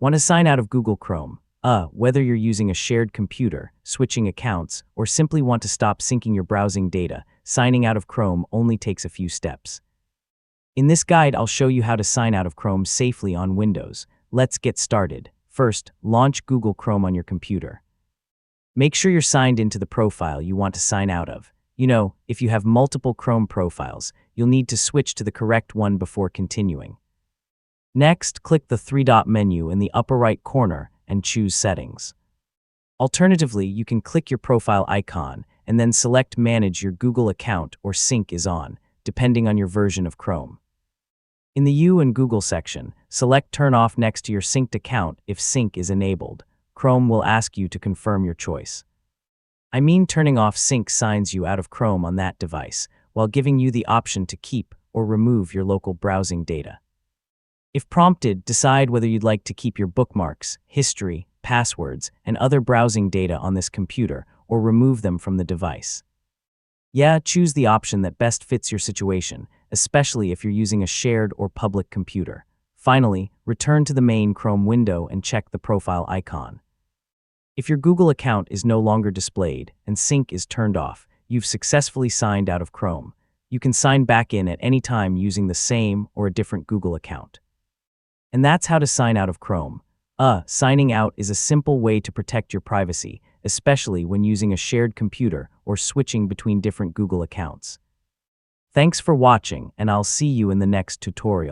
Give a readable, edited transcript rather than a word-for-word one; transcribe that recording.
Want to sign out of Google Chrome? Whether you're using a shared computer, switching accounts, or simply want to stop syncing your browsing data, signing out of Chrome only takes a few steps. In this guide, I'll show you how to sign out of Chrome safely on Windows. Let's get started. First, launch Google Chrome on your computer. Make sure you're signed into the profile you want to sign out of. If you have multiple Chrome profiles, you'll need to switch to the correct one before continuing. Next, click the three-dot menu in the upper right corner and choose Settings. Alternatively, you can click your profile icon and then select Manage your Google account or Sync is on, depending on your version of Chrome. In the You and Google section, select Turn Off next to your synced account if Sync is enabled. Chrome will ask you to confirm your choice. Turning off Sync signs you out of Chrome on that device, while giving you the option to keep or remove your local browsing data. If prompted, decide whether you'd like to keep your bookmarks, history, passwords, and other browsing data on this computer or remove them from the device. Choose the option that best fits your situation, especially if you're using a shared or public computer. Finally, return to the main Chrome window and check the profile icon. If your Google account is no longer displayed and Sync is turned off, you've successfully signed out of Chrome. You can sign back in at any time using the same or a different Google account. And that's how to sign out of Chrome. Signing out is a simple way to protect your privacy, especially when using a shared computer or switching between different Google accounts. Thanks for watching, and I'll see you in the next tutorial.